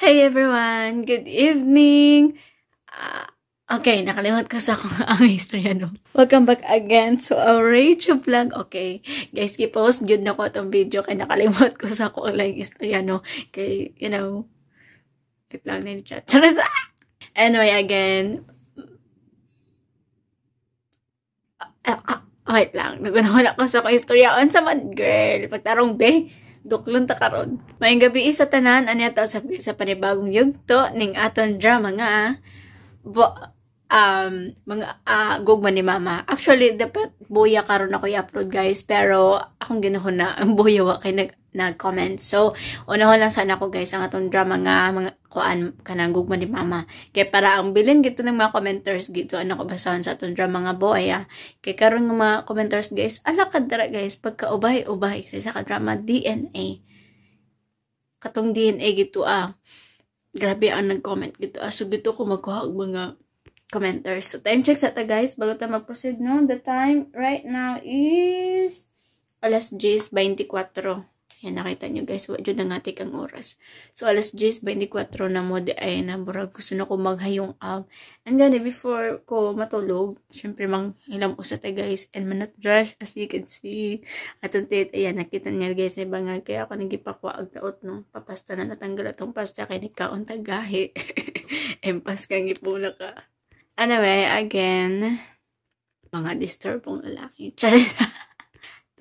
Hey everyone! Good evening! Okay, nakalimot ko sa akong ang istorya, no? Welcome back again to our YouTube vlog. Okay, guys, i-post jud na ko itong video kaya nakalimot ko sa akong lang istorya, no? Kay, wait lang na yung chat. Charas! Anyway, again, wait lang. Nagunahon ako sa akong istorya. On sa man, girl. Pagtarong, be. Duklon ta karon. Mayong gabi sa tanan ani ato sa panibagong yugto ning aton drama nga mga gugma ni mama. Actually dapat buya karon ako i-upload guys pero akong ginahon na ang buya wa kay nag-comment. So unahon lang sana ako guys ang atong drama nga mga kuan kanang gugma ni mama. Kay para ang bilin gito ng mga commenters gito ano ko basahon sa atong drama nga buya. Kay karon nga mga commenters guys, ala kadra guys pagka ubay-ubay sa ka drama DNA. Katong DNA gito grabe ang nag-comment gito. So gito ko magkuha og mga commenters. So time check sa ta guys bago ta mag-proceed no. The time right now is alas 10:24. Yan, nakita nyo guys, wadyo na nga ang oras. So, alas 10:24 na mo, di ay naburag. Gusto na ko maghayong up. And gani, before ko matulog, syempre mang hilam usat guys, and manat brush, as you can see. At ang tit, ayan, nakita niya guys, na bangag, kaya ako nagipakwa ag taot, no? Papasta na natanggal atong pasta, kaya nikaon tagahi. Empas kang ipuna ka. Anyway, again, mga disturbong lalaki. Charis.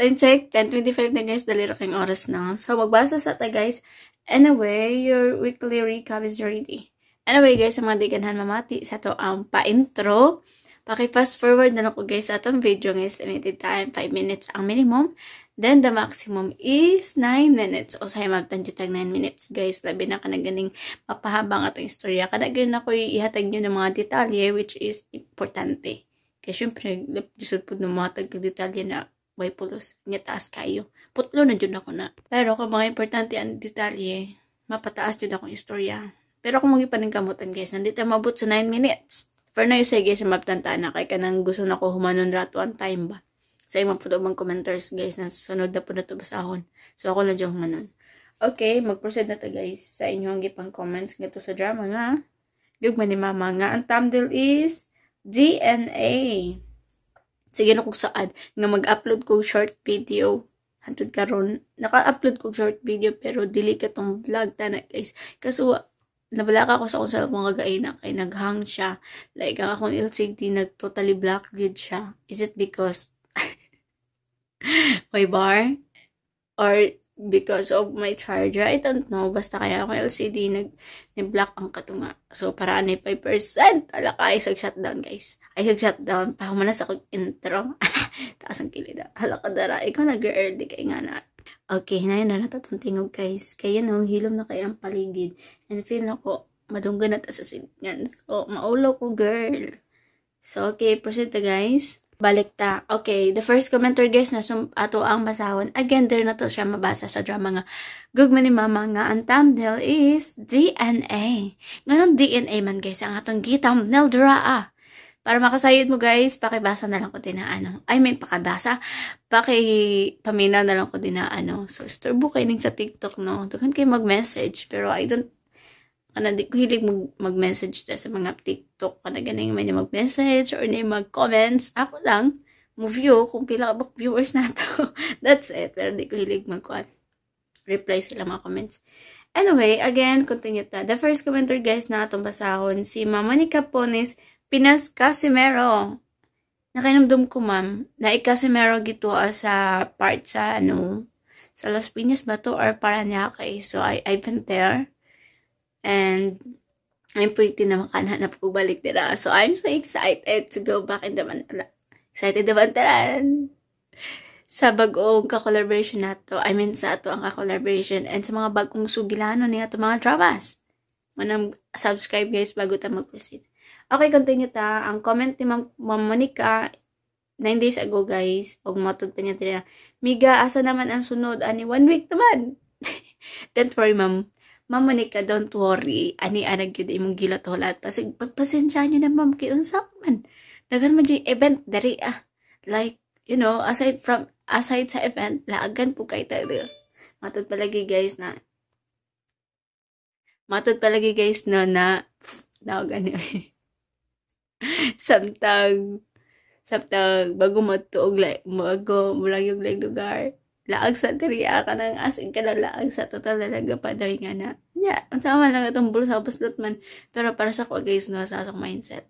Time check, 10:25 na guys, dali raking oras na. So, magbasa sa ta guys. Anyway, your weekly recap is ready. Anyway guys, sa mga diganhan mamati sa to ang pa-intro. Paki-fast forward na lang ko guys sa atong video ng estimated time, 5 minutes ang minimum. Then, the maximum is 9 minutes. O sa'yo magtanjit ang 9 minutes guys. Labi na ka na ganing mapahabang atong istorya. Kadagin na ko ihatag nyo ng mga detalye which is importante. Kaya syempre, disod po ng mga tag-detalye na way pulos, niya taas kayo. Putlo na dyan ako na. Pero kung mga importante ang detalye, mapataas dyan akong istorya. Pero kung magipaning kamutan guys, nandito mabot sa 9 minutes. Pero na yung say guys, maptantaan na kay kanang gusto na ko humanon rato ang time ba. Sa mga po mga commenters guys, na sunod na po na ito basahon. So ako lang dyan humanon. Okay, mag-proceed na to guys sa inyong gipang comments nga to sa drama nga. Gugma ni mama nga. Ang thumbnail is DNA. Sige na kung saan nga mag-upload ko short video. Hantod karon naka-upload ko short video pero dili ka tong vlog tana guys. Kaso nabalaka ko sa kung saan mga gaina kay naghang siya. Like ang akong LCD nag-totally black grid siya. Is it because my bar? Or because of my charger? I don't know. Basta kaya akong LCD nag-black ang katunga. So, para anay 5%. Alaka, ay sag-shutdown, guys. Ay sag-shutdown. Pahumanas ako intro. Taas ang kilid. Halaka dara. Ikaw nag-girl. Di kayo nga na. Okay, na yun na natatuntingog, guys. Kaya no, hilom na kayo ang paligid. And feel na ko, madunggan na ta sa silingan. So, maulaw ko, girl. So, okay, proceed ta, guys. Balik ta. Okay, the first commenter guys na ato ang basahon. Again, there na to siya mabasa sa drama nga. Gugma ni mama nga, ang thumbnail is DNA. Ngayon DNA man guys, ang atong thumbnail dira Para makasayod mo guys, pakibasa na lang ko din na ano. Ay, may pakibasa. Paminaw na lang ko din na ano. So, storbo kayo sa TikTok, no? Tukan kayo mag-message. Pero I don't di ko hilig mag-message sa mga TikTok kana ganing may mag-message or may mag-comments. Ako lang mo-view kung pila ka viewers na to. That's it. Pero di ko hilig reply sila mga comments. Anyway, again, continue ta. The first commenter guys na atong basahon si Mama ni Capones Pinas Casimero. Nakinamdum ko ma'am na i-Casimero gito sa part sa sa Las Piñas ba to or Parañaque. So I've been there. And I'm pretty na makahanap ko balik nila. So, I'm so excited to go back in the Manila. Excited na bantaran. Sa bagong ka-collaboration na to. I mean, sa ato ang ka-collaboration. And sa mga bagong sugilano niya to mga dramas. Manang subscribe guys bago ta mag-proceed. Okay, continue ta. Ang comment ni Ma'am Monica 9 days ago guys. Huwag matod pa niya tira. Miga, asa naman ang sunod? Ani, 1 week naman. Don't worry, Ma'am. Ma'am Monica, don't worry. Ani-anag yun imong gilat holat. Pagpasensya nyo na ma'am kayo sa man. Dagan man yung event dari Like, aside sa event, laagan po kayo tayo. Matod palagi guys na Matod palagi guys no na gani samtang bago matuog bago mulang yung lugar. Laag sa tiriya ka nang asing ka na laag sa total talaga pa daw nga na. Yeah, ang sama lang itong bulo sa paslot man. Pero para sa ko guys no, sa asong mindset.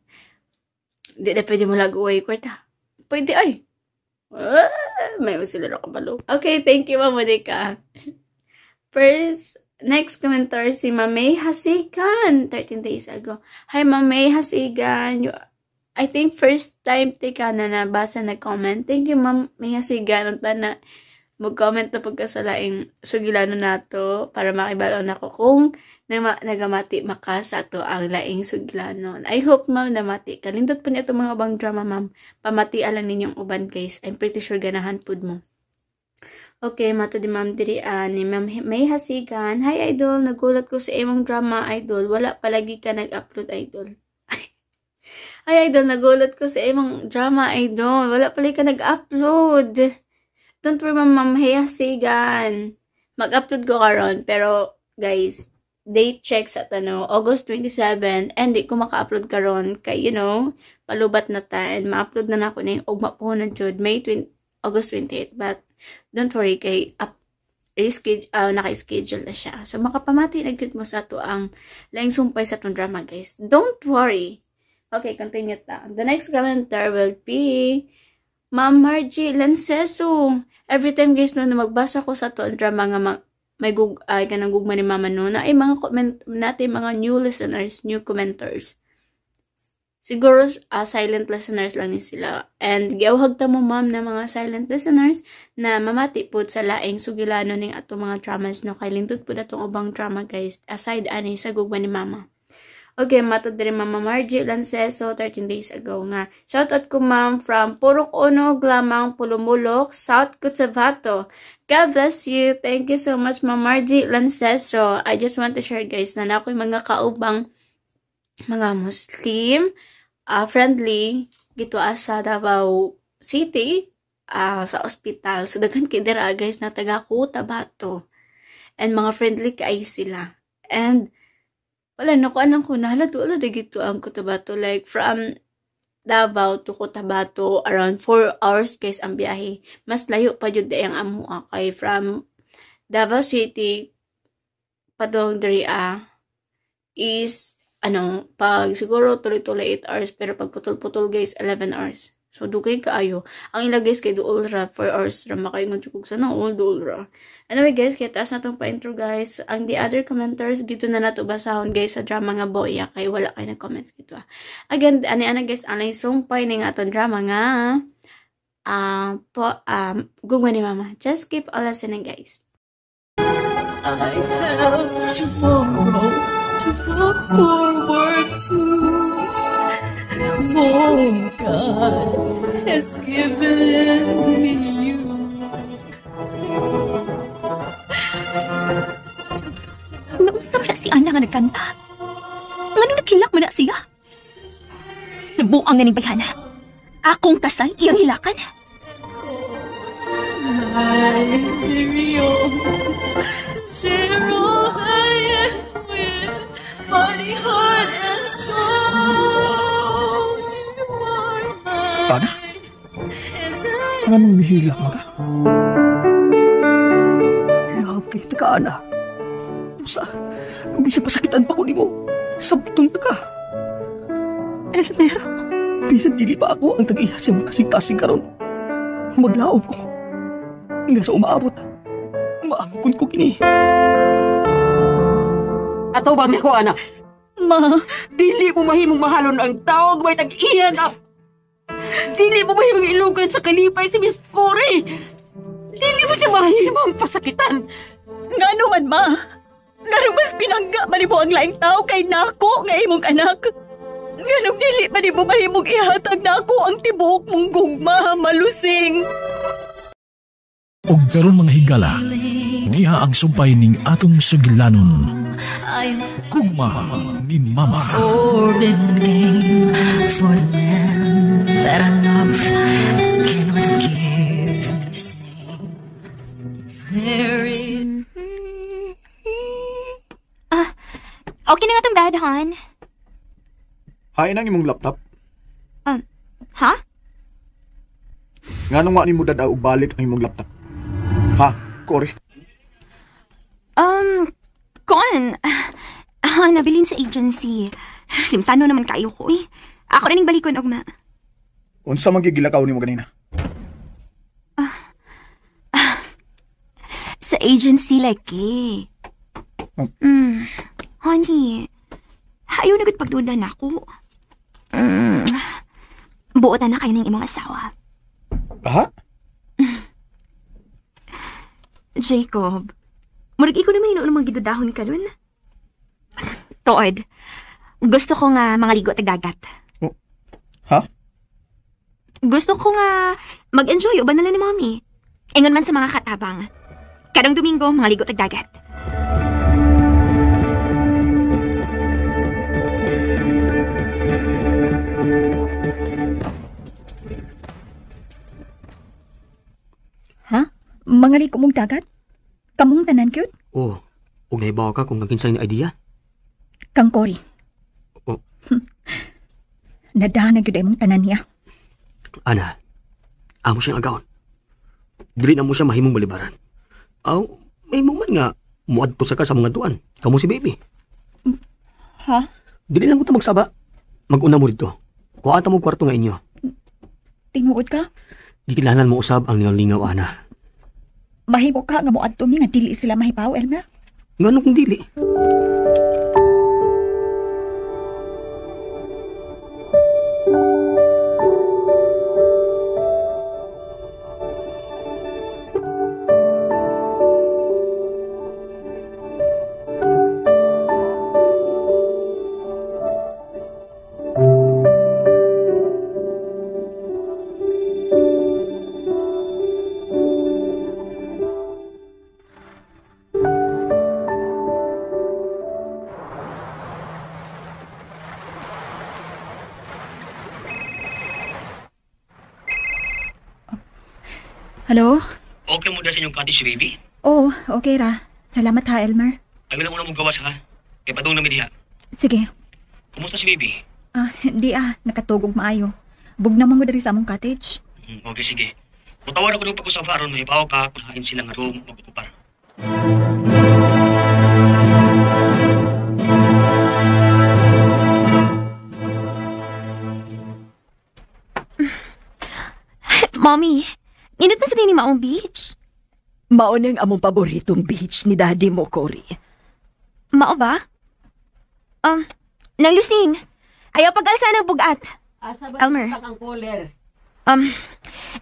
Di na pwede mo laguway kwarta. Pwede ay. May masilaro ka balo. Okay, thank you Mama Dika. First, next commenter si Mamay Hasigan, 13 days ago. Hi Mamay Hasigan. I think first time tika na nabasa na comment. Thank you Mamay Hasigan. Unta na mag-comment na pagkasalaing sugilano nato para makibalon ako kung nagamati maka sa ato ang laing suglanon. I hope ma'am namati. Kalindot po niya itong mga ubang drama ma'am. Pamati alang ninyong uban guys. I'm pretty sure ganahan pud mo. Okay, mato di ma'am diri ni Ma'am May Hasigan. Hi idol, nagulat ko sa imong drama idol. Wala palagi ka nag-upload idol. Hi idol, nagulat ko sa imong drama idol. Wala palagi ka nag-upload. Don't worry Ma'am May Hasigan. Mag-upload ko karon pero guys, date check sa August 27 and di ko maka-upload karon kay palubat na ta and ma-upload na nako na yung ugma po na jud August 28 but don't worry kay naka-schedule na siya. So makapamati na gyud mo sa to ang laing sumpay sa tong drama guys. Don't worry. Okay, continue ta. The next commenter will be Ma'am Margie Lanceso. Every time guys no na magbasa ko sa to ang drama nga may kanang gugma ni Mama no na ay mga comment natin mga new listeners, new commenters. Siguro silent listeners lang ni sila. And giawhag ta mo ma'am na mga silent listeners na mamati pud sa laing sugilano ning ato mga dramas no kay lindot pud atong ubang drama guys aside ani sa gugma ni Mama. Okay, matod diri Mama Margie Lanceso 13 days ago nga. Shoutout ko ma'am from Purok Unog, Lamang, Pulumulok, South Cotabato. God bless you. Thank you so much Ma'am Margie Lanceso. I just want to share guys na nako'y mga kaubang mga Muslim friendly gito sa Davao City sa ospital. So daghan kay dira guys na taga Cotabato. And mga friendly kay sila. And wala na ko alam ko na halato gito ang Cotabato like from Davao to Cotabato around 4 hours guys ang biyahe. Mas layo pa jud ang amua kay from Davao City padong diri is pag siguro tuloy-tuloy 8 hours pero pag putol-putol guys 11 hours. So dugay kaayo. Ang ila guys kay duol ra 4 hours ra makaingon jud sa all duol ra. Anyway guys, kaya taas na itong pa-intro guys. Ang the other commenters, gito na nato basahon guys sa drama nga Boya. Kay wala kayo nag-comments gito Again, ani-ana guys, ang sumpay ni nga itong drama nga gugma ni Mama. Just keep on listening guys. I have tomorrow to look forward to. Oh, God has given me you. Nausap na si Ana nga nagkanta. Nga nagkilak man na siya. Nabuang nga ning bayhana. Akong kasal iyang hilakan. To share all I am with body, heart, and soul. You are mine. Ana? Anong nihilak mo ka? Grabe, taga Ana. Kung bisa pasakitan pa ko ni mo, sabtong taga. Elmer. Bisan dili pa ako ang tag-iya sa mga kasing-kasing karon. Maglaom ko. Hanggang sa umaabot, maangkon ko kini. Ato ba ko, anak? Ma. Dili mo mahimong mahalon ang tawag may tag-iyan, Dili mo mahimong ilugan sa kalipay si Miss Corey. Dili mo siya mahimong pasakitan. Nga naman, ma. Nga mas pinangga man mo ang laing tao kay nako nga imong anak. Nga dili man mo mahimong ihatag nako ang tibuok mong gugma, malusing. Og daron mga higala, niya ang sumpay ning atong sugilanon. Gugma ni Mama. Forbidden game for the man that I love cannot give the same. There is... Okay na nga tong bed, hon. Hain ang imong laptop. Ha? Nga nung ni mo dada og balik ang imong laptop. Ha, Cory? Kon. Nabilin sa agency. Limtano naman kayo ko eh. Ako na ning balikon og ma. Unsa magigilakaw nimo ganina? Sa agency lagi. Honey, ayaw na gud pagduda na ako. Buotan na kayo ng imong asawa. Ha? Jacob, murag ikaw naman yun namang gidudahon ka nun. Tood, gusto ko nga mga ligo at dagat. Ha? Gusto ko nga mag-enjoy uban na lang ni mommy. Ingon man sa mga katabang. Kadang Domingo, mga ligo at dagat. Ha? Mga liko mong dagat? Kamong tanan kyut? Oh, ug naibaw ka kung naginsay ni idea. Kang Cory. Oh. Nadahan na gyud imong tanan niya. Ana, amo siyang agawon. Dili na mo siya mahimong balibaran. Aw, may moment nga muadto sa ka sa mga duan. Kamo si baby. Ha? Dili lang ko ta magsaba. Mag-una mo dito. Kuha ta mo kwarto nga inyo. Tinuod ka? Di kinahanglan mo usab ang lingaw-lingaw, ana. Mahimo ka nga moadto mi nga dili sila mahibaw, Elmer? Ngano kung dili? Hello? Okay mo dyan sa inyong cottage, baby? Oh, okay ra. Salamat ha, Elmer. Ayaw lang mo na mong gawas, ha? Kaya padung na diha. Sige. Kumusta si baby? Di nakatugog maayo. Bug naman ko diri sa among cottage. Okay, sige. Mutawar ako ng pag-usap aron mahibaw ka kung hain sila nga room magkukupar. Mommy, init pa sa ni maong beach? Mao nang among paboritong beach ni daddy mo, Cory. Mao ba? Nang Lusing, ayaw pag-alsa ng bugat. Elmer.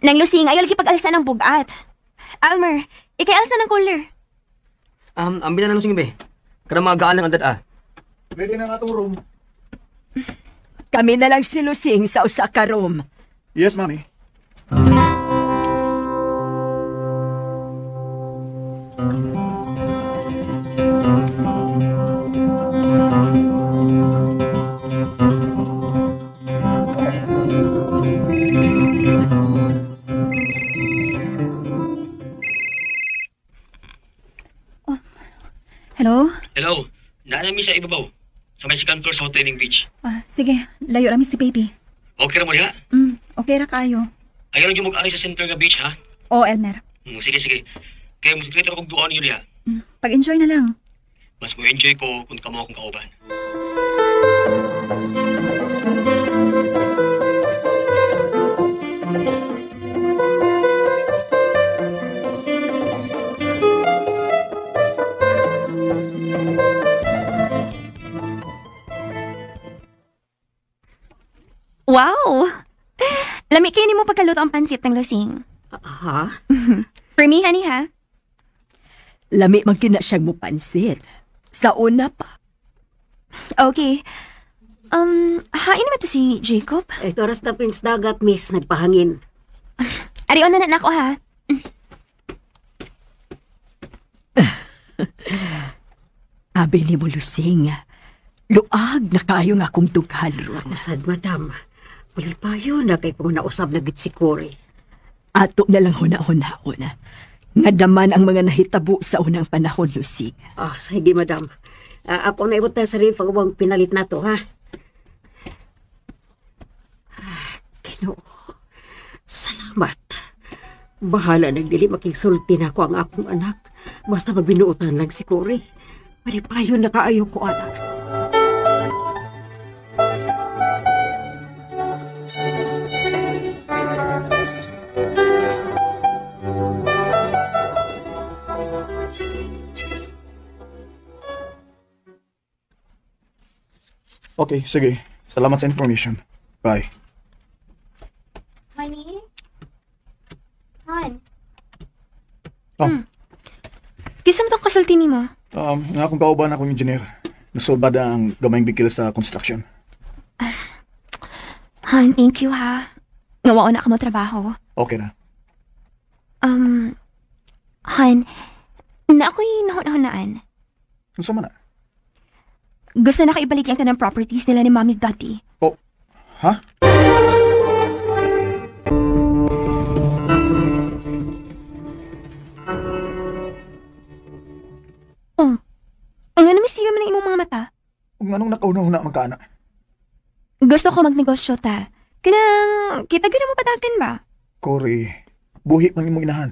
Nang Lusing, ayaw lagi pag-alsa ng bugat. Elmer, ikay-alsa ng cooler. Ambil na lang sige, be. Kada magaan lang andad, Pwede na nga itong room. Kami na lang si Lusing sa usa ka room. Yes, mami. Hello? Hello. Naanami sa ibabaw. Sa may second floor sa Hotel Beach. Sige. Layo rami si baby. Okay ra mo diha? Okay ra kayo. Ayaw lang yung mag-ari sa center nga beach, ha? Oh, Elmer. Sige, sige. Kaya mas greater akong duan yun diha. Pag-enjoy na lang. Mas mo-enjoy ko kung kamo akong kauban. Wow! Lami kayo ni mo pagkaluto ang pansit ng Lusing. Ha? For me, honey, ha? Lami man kina siyang mupansit. Sa una pa. Okay. Hain naman to si Jacob? Ito oras na Prince Dagat, miss. Nagpahangin. Arion na ako, ha? Abi ni mo, Lusing. Luag na kayo nga akong tughan ron. Ako sad, madam. Wala pa yun na kay kung nausab na git si Cory. Ato na lang huna-huna. Nga daman ang mga nahitabo sa unang panahon, Lusing. Sige, madam. Ako na ibot na sa ref ang pinalit na to, ha? Ginoo. Salamat. Bahala nagdili makigsulti na ako ang akong anak. Basta magbinuotan lang si Cory. Maripayon na kaayo ko, anak. Okay, sige. Salamat sa information. Bye. Honey? Han? Kisa mo itong kasulti ni mo? Nga akong kauban akong engineer. Nasolbad ang gamayng bigil sa construction. Han, thank you ha. Nawao na ka mo trabaho. Okay na. Han, na ako'y nahunahunaan. Ano sa mana? Gusto na kaibalik yung tanang properties nila ni Mami Dati. Oh, ha? Ang ano misiga man ang imong mga mata? Kung anong nakauna-una magkaana? Gusto ko magnegosyo ta. Kanang, kita gina mo padagan ba? Cory, buhi man imong inahan.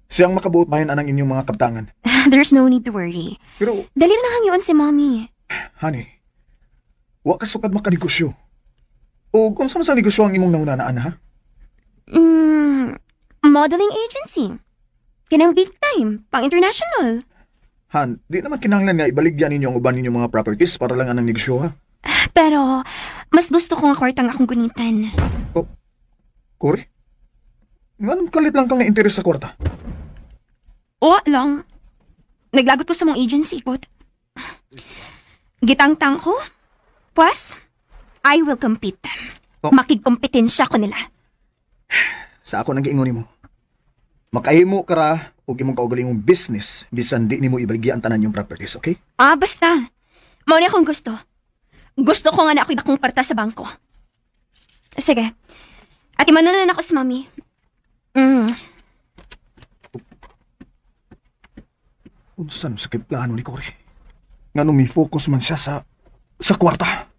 Siyang makabuot bayan anang inyong mga kaptangan. There's no need to worry. Pero, Dali na hangyoon si Mommy. honey, wa ka sukad makanegosyo. O kung saan sa negosyo ang imong naunanaan, ha? Modeling agency. Kinang big time, pang international. Han, di naman kinahanglan nga ibaligyan ninyo ang uban ninyong mga properties para lang anang negosyo, ha? Pero, mas gusto ko nga kwartang akong gunitan. Cory? Nga nang kalit lang kang na-interest sa kwarta? O, lang. Naglagot ko sa mong agency ko. Gitangtang ko. Puas, I will compete them. Makigkompetensya ko nila. Sa ako nang giingon mo. Makahimo ka ra o imong kaugalingong business bisan di nimo ibaligya ang tanan yung properties, okay? Basta. Mauna akong gusto. Gusto ko nga na ako'y bakong kwarta sa bangko. Sige. At imanunan ako sa Mami. Unsan sa plano ni Cory? Nga nung may focus man siya sa kwarta.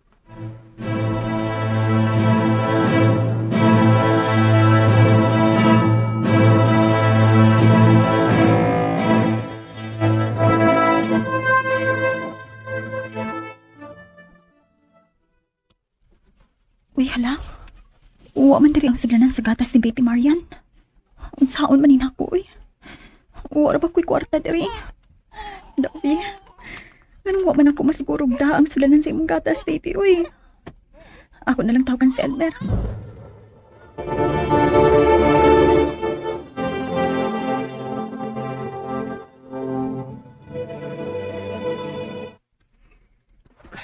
Uy, hala. Uwa man diri ang suglanan sa gatas ni Baby Marian. Unsaon man ako, uy. Uwa ra ba ko'y kwarta diri? Dabi. Ganun wa man ako masigurog da ang sulanan sa imong gatas, baby, uy. Ako na lang tawagan si Elmer.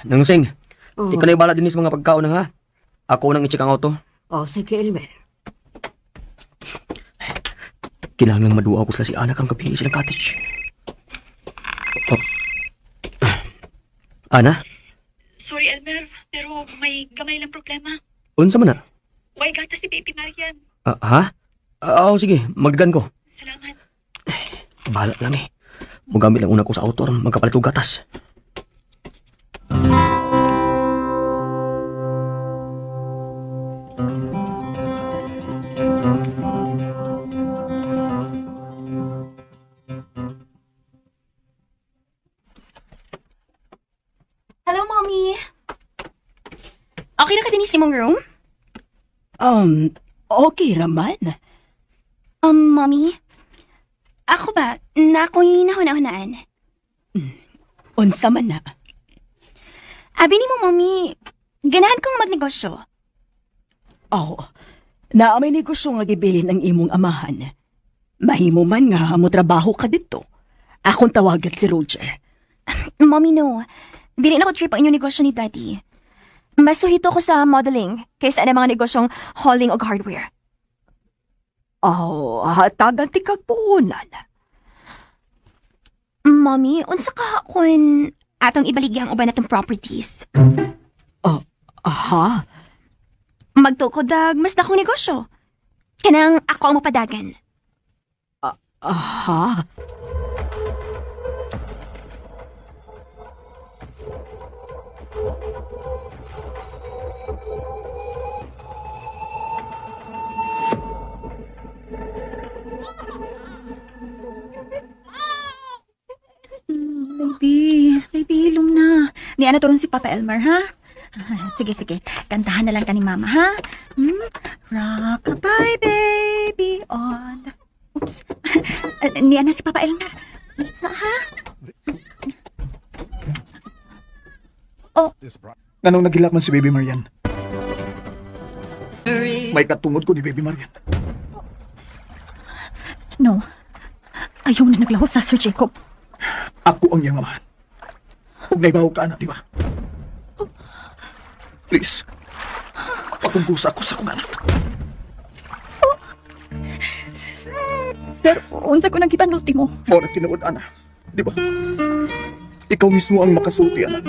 Nangsing, ikaw na ibala din sa mga pagkaon ha. Ako nang i-check ang auto. Sige, Elmer. Kinahanglang maduwa ko sila si Ana karong kapili silang cottage. Ana? Sorry, Elmer, pero may gamay lang problema. Unsa man na? Why gatas si Baby Marian? Ha? Sige, maggan ko. Salamat. Bahala lang eh. Mugamit lang una ko sa auto magkapalit og gatas. Hello, Mommy. Okay na ka din sa mong room? Okay raman. Mommy. Ako ba? Na ako'y nahuna-hunaan. Unsa man na? Abi ni mo, Mommy. Ganahan kong magnegosyo. Na may negosyo nga gibilin ang imong amahan. Mahimo man nga mo trabaho ka dito. Akong tawagan si Roger. Mommy, no. Dili na ko trip ang inyong negosyo ni Daddy. Mas suhito ko sa modeling kaysa na mga negosyong hauling o hardware. Hatagan ti kagpuunan. Mommy, unsa ka kung atong ibaligya ang uban natong properties? Magtukod dag mas dakong negosyo. Kanang ako ang mapadagan. Aha. Baby, ilong na. Ni ano turun si Papa Elmer, ha? Sige. Kantahan na lang ka ni Mama, ha? Rockabye, baby, on. Oops. Ni ano si Papa Elmer. Isa, ha? Anong nagilak man si Baby Marian? May katungod ko ni Baby Marian. No. Ayaw na naglaho sa Sir Jacob. Ako ang iyang amahan. Huwag naibaw ka, anak, di ba? Please. Pagungkusa ako sa akong anak. Sir, unsa ko nang gipanulti mo? Mo na tinuod, anak. Di ba? Ikaw mismo ang makasulti, anak.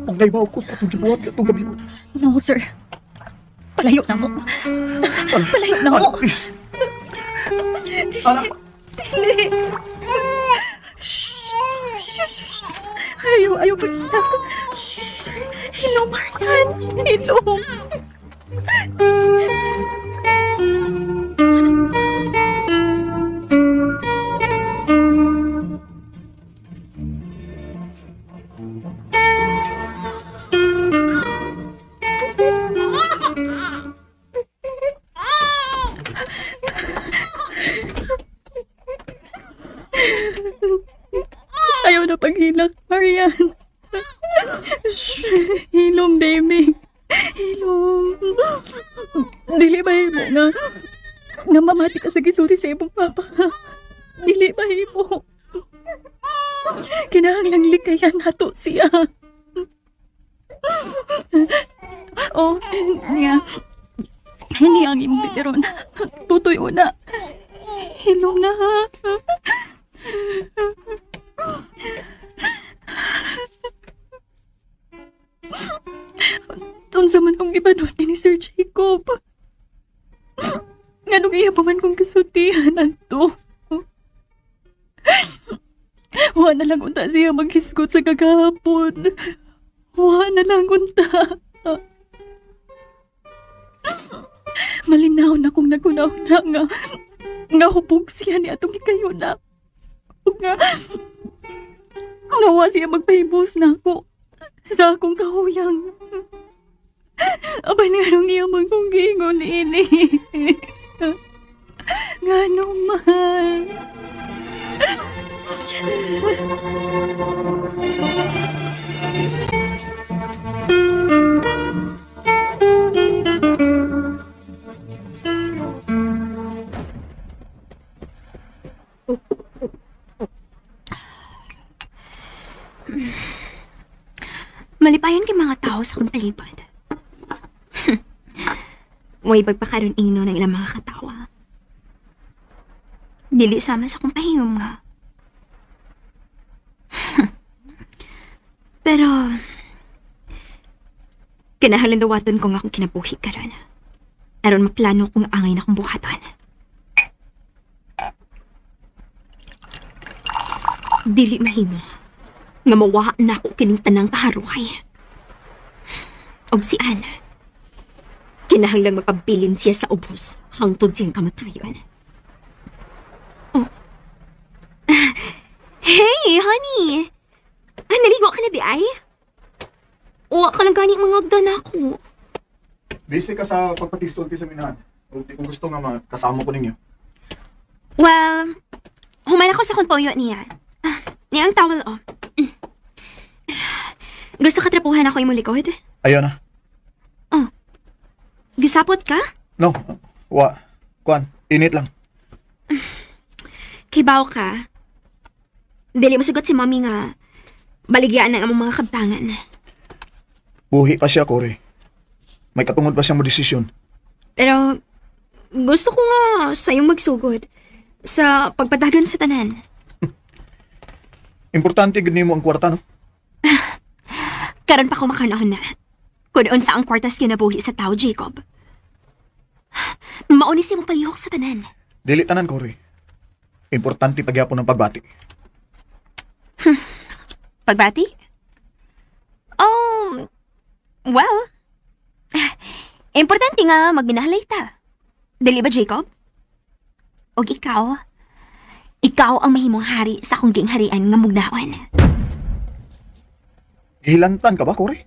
Huwag naibaw ko sa atong gibuhat at itong gabi mo. No, sir. Palayo na mo. Palayo na mo. Anak, please. Anak. Dili. Ayaw pagkinak. Hello, Marian. Hello. Ayaw na paghilak, Marian. Hilom, baby. Hilom. Dili ba mo nga mamati ka sa gisulti sa imong papa? Dili ba mo? Kinahanglang likayan nato siya. Oh, niya. Hindi ang imong bitiron. Tutoy una. Hilom na, ha? Unsa man kong ibanot ni Sir Jacob. Nganong iya pa man kong kasultihan ato. Wa na lang unta siya maghisgot sa kagahapon. Wa na lang unta. Malinaw na kung nagunaw na nga hubog siya ni atong ikayo na. Nawa siya magpahibos na ako sa akong kahuyang. Abay nga nung niya kong gingon ini. Nga naman. Malipayon kay mga tao sa akong palibad. Way pagpakaroon ingno ng ilang mga katawa. Dili sama sa akong pahingom nga. Pero, kinahalandawaton ko nga akong kinabuhi karon. Aron maplano kong angay na akong buhaton. Dili mahimo nga mawa na ako kining tanang kaharuhay. Og si Ana, kinahanglang magpabilin siya sa ubos hangtod siyang kamatayon. Oh. Hey, honey! Naligo ka na di ay? Uwa ka lang gani mga agdan ako. Busy ka sa pagpatistol sa minahan. Kung gusto nga kasama ko ninyo. Well, human ako sa kontoyo niya. Niyang towel, oh. Gusto ka trapuhan ako imong likod? Ayaw na. Oh. Gisapot ka? No. Kuan. Init lang. Kibaw ka. Dili mo sugot si mommy nga baligyan ng among mga kabtangan. Buhi pa siya, Cory. May katungod pa siyang modesisyon. Pero gusto ko nga sayong magsugod sa pagpadagan sa tanan. Importante gid nimo ang kwarta, no? Karon pa ko makanahon na. Kung unsa ang kwartas kinabuhi sa tao, Jacob. Mauni siya mong palihok sa tanan. Dili tanan, Cory. Importante pagyapon ng pagbati. Pagbati? Oh, well, importante nga magminahalay ta. Dili ba, Jacob? Og ikaw ang mahimong hari sa akong gingharian nga mugnaon. Gihilantan ka ba, Cory?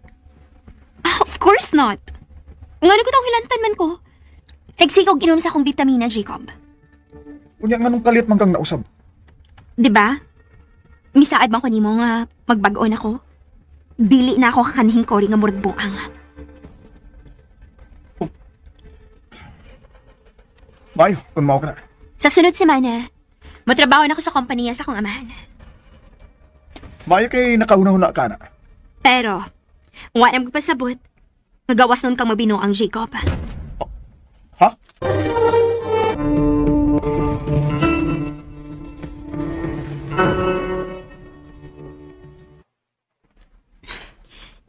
Of course not. Nga ko tong hilantan man ko. Nagsikog inom sa akong vitamina, Jacob. Unya nga nung kalit man kang nausab. Diba? Misaad man ko nimo nga magbagoon ako. Dili na ako kakanihing Cory nga murag buang. Mayo, kung mao ka na. Sa sunod semana, matrabaho na ako sa kompanya sa akong amahan. Mayo kay nakauna-una ka na. Pero, wala na magpasabot. Nagawas nun kang mabinuang, Jacob. Ha?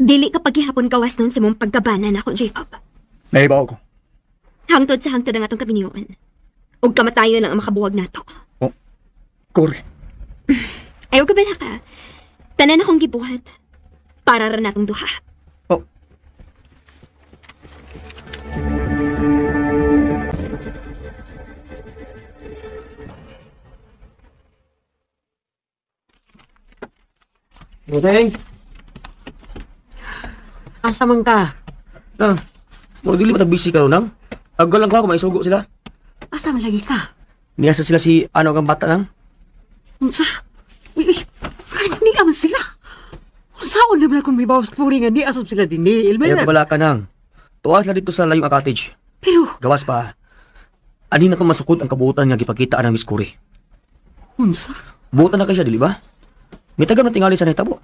Dili kapag ihapon gawas nun sa mong pagkabanan ako, Jacob. Naibaw ko. Hangtod sa hangtod ang atong kabiniyon. Ug kamatayon ang makabuwag nato. Oh, Cory. Ayaw ka ba na ka? Tanan akong gibuhat. Para ra natong duha. Oh. Budeng! Asa man ka? Nang, mula dili matag-busy ka ron, nang? Aggal lang ko, may sugo sila. Asa man lagi ka? Niyasa sila si ano kang bata, nang? Unsa? Uy, kahit ni aman sila. Unsaon na ba kung may bawas puri nga di asap sila din ni Elmer? Kaya pabala ka, nang. Tuwas na dito sa layong cottage. Pero, Gawas pa. Ani na kung masukod ang kabuutan nga gipakitaan ng Miss Cory. unsa? Buutan na kayo siya, dili ba? May tagam na tingali sa naitabo.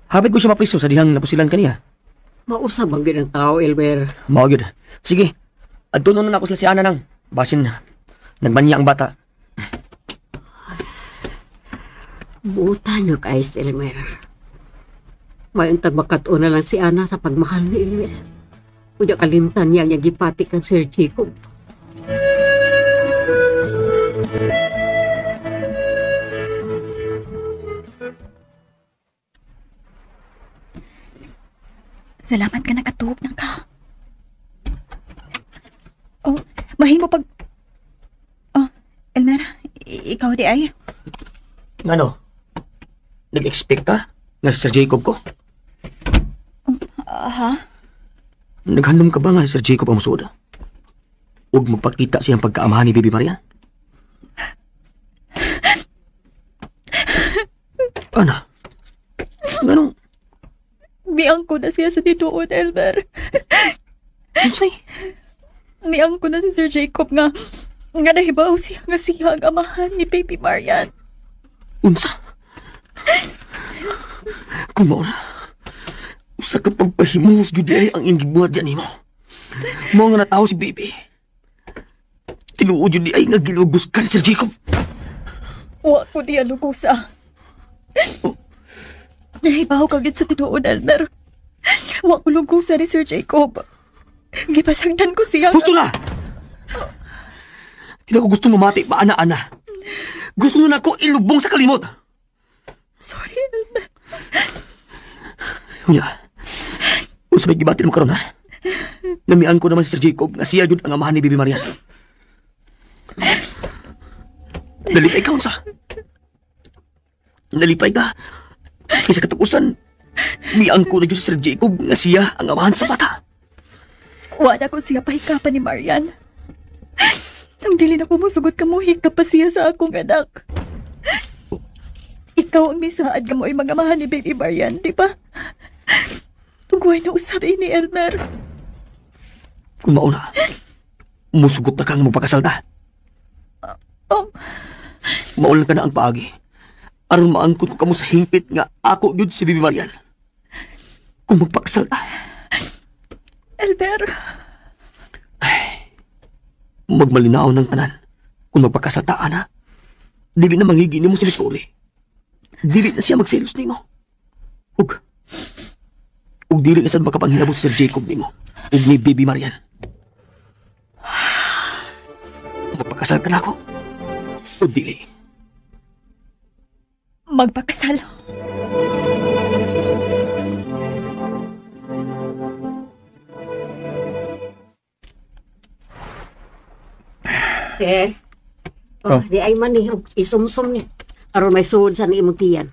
Hapit ko siya mapriso sa dihang napusilan kaniya. Mausap ang ganang tao, Elmer. Mao gyud. Sige. Adto na ako sila si Ana nang. Basin nagbanya ang bata. Buutan na kay si Elmer. Mayuntag makato na lang si Ana sa pagmahal ni Elmer. Kuya kalimtan niya niya gipati kang Sir Jacob. Salamat ka nakatuog na ka. Oh, mahimo pag... Oh, Elmer, ikaw di ay? Ngano? Nag-expect ka nga si Sir Jacob ko? Ha? Naghandom ka ba nga si Sir Jacob ang musuod? Huwag magpakita siyang pagkaamahan ni Bibi Marian. Ana? Nganong? Miang ko na siya sa tinuod, Elmer. Unsay? Miang ko na si Sir Jacob nga nahibaw siya nga siya ang amahan ni Baby Marian. Unsa? Kumaw na. Usa ka pagpahimus gud ay ang iyang gibuhat diyan nimo. Mao nga natawo si Baby. Tinuod yun ay nga gilugos ka ni Sir Jacob. Wa ko di alugusa. Nahibaw ka gid sa tinuod, Elmer. Wa ko lugusa ni Sir Jacob. Gipasagdan ko siya. Gusto na! Hindi ko gusto mamati pa ana-ana. Gusto na ako ilubong sa kalimot. Sorry, Elmer. Hunya, usapay gibatin mo karon ha? Namian ko naman si Sir Jacob nga siya yun ang amahan ni Bibi Marian. Nalipay ka, unsa? Nalipay ka? Kaysa katapusan, mian ko na yun si Sir Jacob nga siya ang amahan sa bata. Wala ko siya pahikapan ni Marian. Nang dili na pumusugot ka mo, hikap pa siya sa akong anak. Ikaw ang misaad ka mo ay mga amahan ni Baby Marian, di ba? Tugway na usap ni Elmer. Kung mauna, musugot na kang magpakasalta. Maulan ka na ang paagi. Aron maangkot ko kamo sa hingpit nga ako yun si Bibi Marian. Kung magpakasalta. Elmer. Ay, magmalinaw ng tanan. Kung magpakasaltaan na, dili na mangigini mo si Miss Cory. Dili na siya magselos ni mo. Ug dili na saan makapanghinabot si Sir Jacob ni mo. Ug ni Bibi Marian. Magpakasal ka na ako. O dili. magpakasal. Sir, Oh. di ay man ni, isumsum ni. Aron may suod sa ni imong tiyan.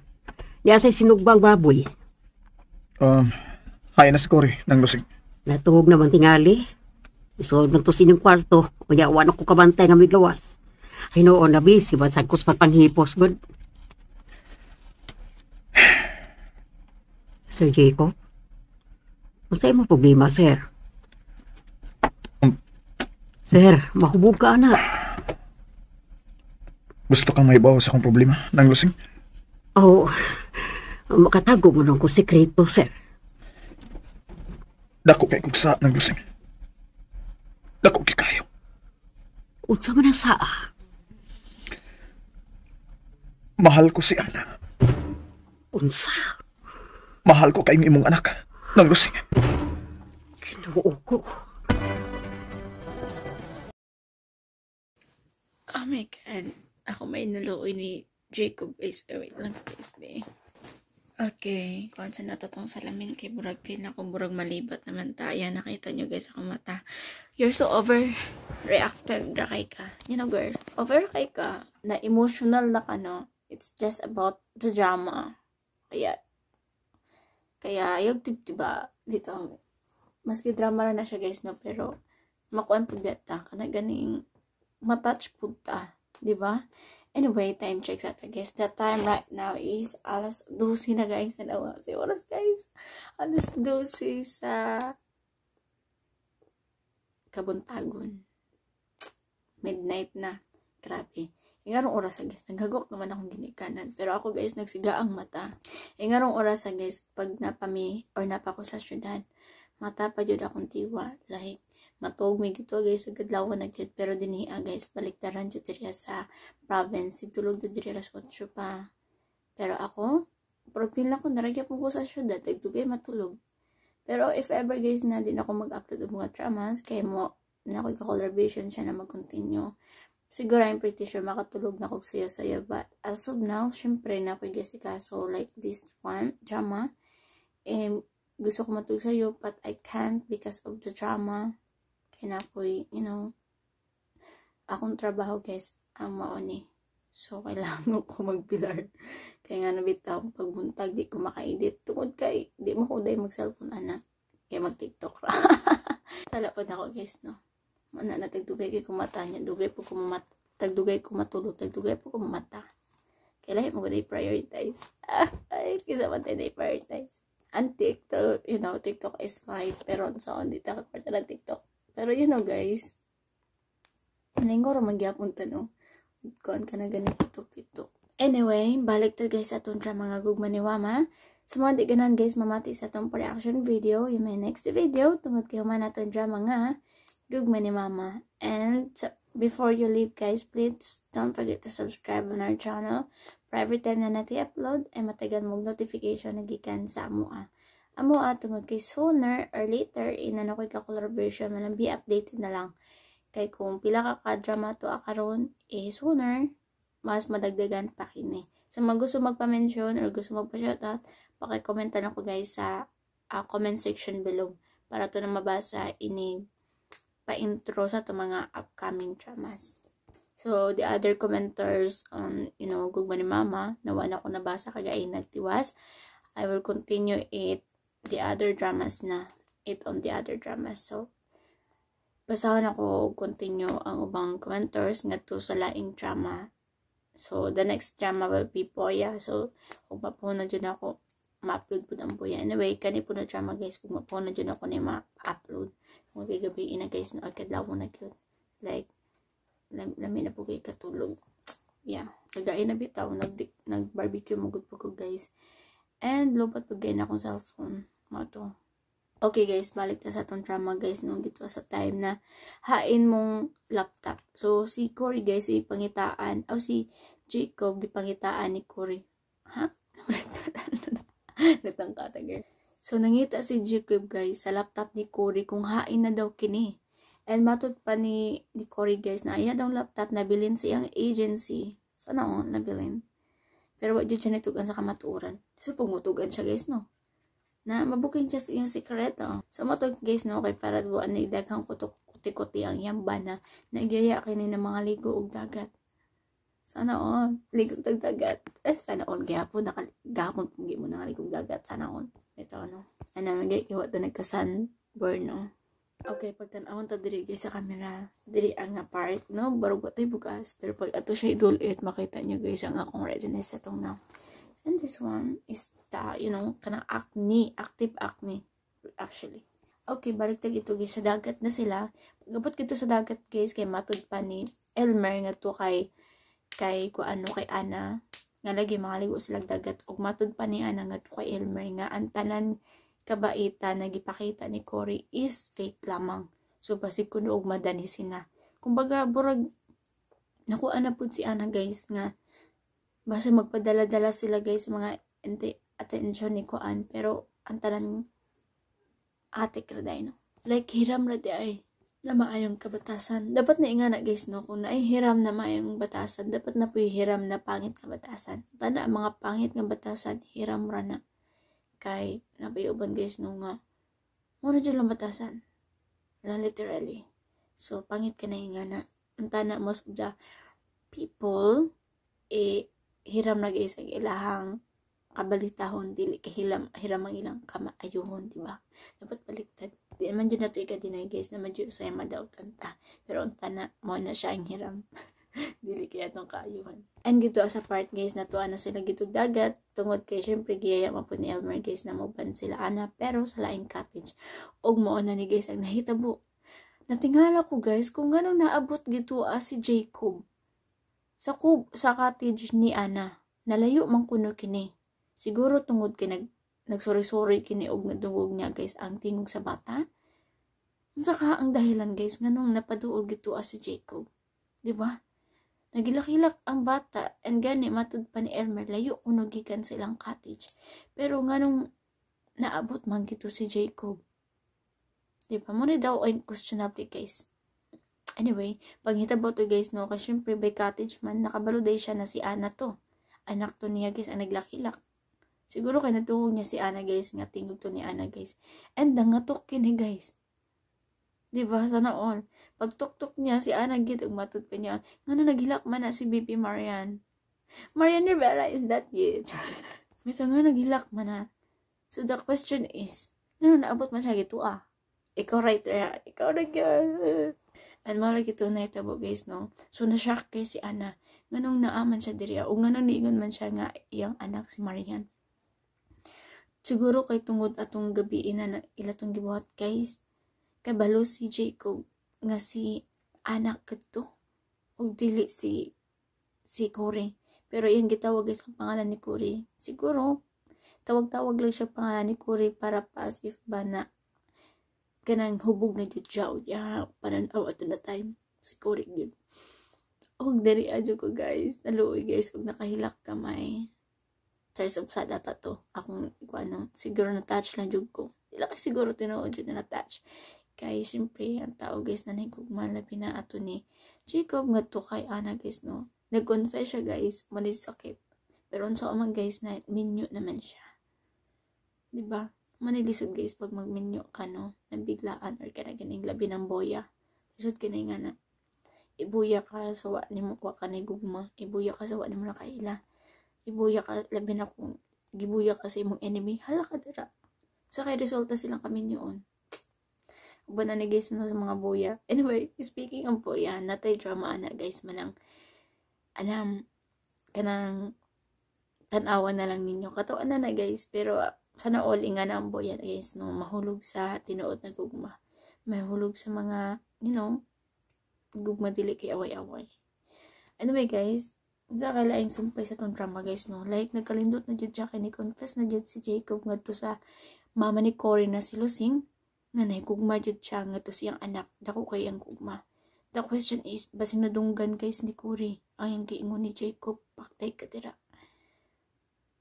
Di asay sinugbang baboy. Hay na si Cory, nang lusig. Natuhog naman tingali. Isuod man to sa inyong kwarto. Kaya awan ako kabantay nga may gawas. Hinoon na busy, basag kus panghipos, good. Sir Jacob? Masay mo problema, sir? Sir, mahubog ka, anak. Gusto kang maibaw sa akong problema, nang lusig? Oh, makatago mo nung ko sekreto, sir. Dako kay kugsa, nang lusig. Dako kay kayo. Unsa man ang saa? Mahal ko si Ana. Unsa? Mahal ko kay imong anak, nang lusig. Ginoo ko. Oh my God. Ako may naluoy ni Jacob guys. Wait lang, excuse me. Okay. Kung saan na totong salamin kay Burag kay na kung Burag malibat naman tayo. Nakita nyo guys ako mata. You're so overreacted na kay ka. You know girl, over kay ka. Na emotional na ka no. It's just about the drama. Kaya yung diba dito. Maski drama na siya guys no. Pero makuan po beta. Kana ganing matouch po ta. Diba? Anyway, time check sa guys. The time right now is alas 12 na guys. Nanawa si oras guys. Alas 12 sa Kabuntagon. Midnight na. Grabe. Ingarong oras sa guys. Naghagok naman akong ginikanan. Pero ako guys, nagsiga ang mata. Ingarong oras sa guys, pag napami or napako sa syudad, mata pa jud akong tiwa. Like, matog may gito guys, agad lawan nagtid. Pero diniha guys, baliktaran jud diriya sa province. Sigtulog jud diriya sa 8 pa. Pero ako, profil na ko, naragya po ko sa syudad. Tagtugay matulog. Pero if ever guys na din ako mag-upload ng mga dramas, kaya mo na ako ka-collaboration siya na mag-continue. Siguro I'm pretty sure makatulog na ako saya-saya. But as of now, syempre na ako guys so like this one, drama. Gusto ko matulog sa'yo, but I can't because of the drama. Kaya na po, you know, akong trabaho guys, ang maoni. So, kailangan ko magpilar. Kaya nga nabitaw, pagbuntag, di ko maka-edit. Tungod kay, di mo ko dahil mag-cellphone, anak. Kaya mag-tiktok ra. Salapod ako guys, no. Mana na tagdugay kay kumata niya. Dugay po kumamata. Tagdugay ko matulog. Tagdugay po kumata. Kailangan mo ko dahil prioritize. Ay, kisa man tayo dahil prioritize. And TikTok, you know, TikTok is life. Pero so, hindi tayo kaparta ng TikTok. Pero you know guys, nalinggo rin magyapon tanong. Kuan ka na ganito TikTok. Anyway, balik to guys atong drama mga gugma ni Mama. Sa mga di ganan guys, mamati sa atong reaction video. Yung may next video, tungod kayo man atong drama nga gugma ni Mama. And before you leave guys, please don't forget to subscribe on our channel. For every time na natin upload, ay matagal mong notification na gikan sa amoa. Amoa tungod kay sooner or later, inano ko'y ka-collaboration, malang be updated na lang. Kay kung pila ka ka-drama to akaron, sooner, mas madagdagan pa kini. So, gusto magpa-mention or gusto magpa-shoutout, pakicomment lang ko guys sa comment section below. Para to na mabasa ini pa-intro sa to mga upcoming dramas. So, the other commenters on, you know, gugma ni Mama, nawan ako nabasa kagay nagtiwas. I will continue the other dramas na. On the other dramas. So, basahan ako continue ang ubang commenters ngadto sa laing drama. So, the next drama will be Boya. So, kung mapuna dyan ako, ma-upload po ng Boya. Anyway, kani po na drama guys, kung mapuna dyan ako na ma-upload. Kung gabi na guys, no, kadlaw na yun. Like, lamin na po kayo katulog. Yeah, nagain na bitaw, nag-barbecue magod po ko guys. And, lupat po gain akong cellphone. Mato. Okay guys, balik na sa itong drama guys nung dito sa time na hain mong laptop. So, si Cory guys, ipangitaan. O si Jacob, ipangitaan ni Cory. Ha? Natangkata girl. So, nangita si Jacob guys sa laptop ni Cory kung hain na daw kini. And matut pa ni Cory guys na ayan daw laptop na bilin siyang agency. Sana nabilin. Pero wag siya nitugan sa kamatuoran. So pumutugan siya guys no. Na mabuking siya sa iyang sikreto. Sa matog guys no kay para buwan ni daghang kuti-kuti ang yamba na nagyaya kini ng mga ligo ug dagat. Sana on ligo ug dagat. Sana on gihapon gahapon pugi mo nang ligo ug dagat sana on. Ito no. Ana magay iwa to nagka-sunburn no. Okay, pag tan-awon ta diri guys sa camera, diri ang nga part, no? Barog tay bugas. Pero pag ato siya idulit, makita nyo guys ang akong redness itong na. And this one is kanang acne, active acne, actually. Okay, balik tag ito guys, sa dagat na sila. Pag-abot kito sa dagat guys, kay matud pa ni Elmer nga to kay Ana, nga lagi makaligo sila dagat. Ug matud pa ni Ana nga to kay Elmer nga ang tanan kabaita na gipakita ni Cory is fake lamang. So, basig kuno og madani sina. Kumbaga, burag, nakuha na po si Ana guys nga, basta magpadala-dala sila guys mga attention ni Kuan. Pero, ang tanan, ate kraday no. Like, hiram na di ay, na maayong kabatasan. Dapat na ingana guys no, kung naay hiram na maayong batasan, dapat na po hiram na pangit nga batasan. Tana, mga pangit nga batasan, hiram ra na. Kay nabayuban guys no nga muna dyan lang batasan lang literally. So pangit ka na nga na antana most of the people hiram na guys ang ilahang kabalitahon dili hiram ang ilang kamaayuhon, diba? Dapat baliktad. Di naman dyan na ito ikadinay guys naman dyan sa'yo madautan ta, pero antana mo na siya ang hiram. Dili kaya itong kaayuhan. And gito sa part guys, natuwa na sila gito dagat. Tungod kay syempre giyaya mo po ni Elmer guys na maban sila Ana pero sa laing cottage. Og mo na ni guys ang nahitabo. Natingala ko guys kung ganong naabot gito si Jacob. Sa cottage ni Ana. Nalayo man kuno kini. Siguro tungod kay nagsori-sori kini og nadungog niya guys ang tingog sa bata. Saka ang dahilan guys nganong napaduol gito si Jacob. Diba? Nagilak-hilak ang bata and gani matud pa ni Elmer layo kuno gikan silang cottage. Pero nganong naabot man gito si Jacob. Diba? Muna daw ay questionable guys. Anyway, paghitabo to guys no, kasi syempre by cottage man, nakabaluday siya na si Ana to. Anak to niya guys ang naglak-hilak. Siguro kay natungog niya si Ana guys, nga tingog to ni Ana guys. And nangatok kini guys. Diba? Sana all. Pag tuk-tuk niya, si Ana gid ug matud pa niya. Ngano naghilak man na si BP Marian? Marian Rivera, is that you? Mito nga naghilak man na. So the question is, ngano naabot man siya gitu Ikaw right there. Ikaw na gyud. And malagi ito na itabo guys no. So na-shock kay si Ana. Nganong naaman siya diri o nganong niingon man siya nga iyang anak si Marian. Siguro kay tungod atong gabi na ilatong gibuhat guys. Kabalo si Jacob nga si anak kadto ug dili si Cory. Pero yung gitawag guys ang pangalan ni Cory. Siguro tawag-tawag lang siya pangalan ni Cory para as if ba na kanang hubog na jud siya ug pananaw at na time si Cory gyud. Og diri adyo ko guys, naluoy guys ug nakahilak kamay. Tears of sad ata to. Akong siguro na touch lang jud ko. Dila kay siguro tinuod jud na touch. Kay siyempre ang tao guys na nagugman labi na ato ni Jacob nga to kay Ana guys no. Nag-confess siya guys, malis sakit. Pero unsa man guys na minyo naman siya. Diba? Manilisod guys pag magminyo ka no, nabiglaan or kanaganing labi ng boya. Lisod ka na nga na. Ibuya ka sa wa ni mo ka ni gugma. Ibuya ka sa wa ni mo na kaila. Ibuya ka labi na kung gibuya ka sa imong enemy. Hala ka dira. Sa kay resulta silang kaminyoon. Uban na ni guys no, sa mga boya. Anyway, speaking of boya, natay drama ana guys manang kanang tanawan na lang ninyo. Katawan na guys, pero sana all nga na ang boya guys no, mahulog sa tinuod na gugma. Mahulog sa mga, gugma dili kay away-away. Anyway guys, sa kalaing sumpay sa tong drama guys no, like nagkalindot na jud siya kay ni confess na jud si Jacob ngadto sa mama ni Cory na si Lusing. Nga nahigugma jud siya nga to siyang anak, dako kay ang gugma. The question is, ba sinudunggan guys ni Cory ang yung giingon ni Jacob, paktay ka tira.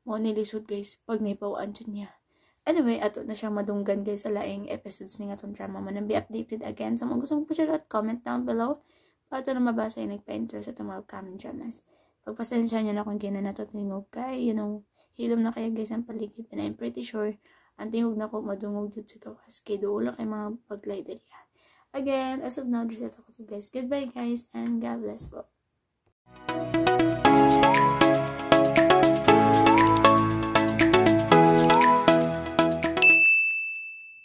Mo nilisod guys, pag naipawaan dyan niya. Anyway, ato na siya madunggan guys sa laing episodes ni nga tong drama. Manang be updated again. So, kung gusto mo po siya, comment down below para ito na mabasa yung nagpa-interest sa itong mga upcoming dramas. Pagpasensya nyo na kung gina na to tingog kay, hilom na kaya guys ang paligid. And I'm pretty sure, ang tingog na ko madungog dito sa gawas. Kaya doon lang kay mga paglay dali. Again, as of now, this is ako to guys. Goodbye guys, and God bless po.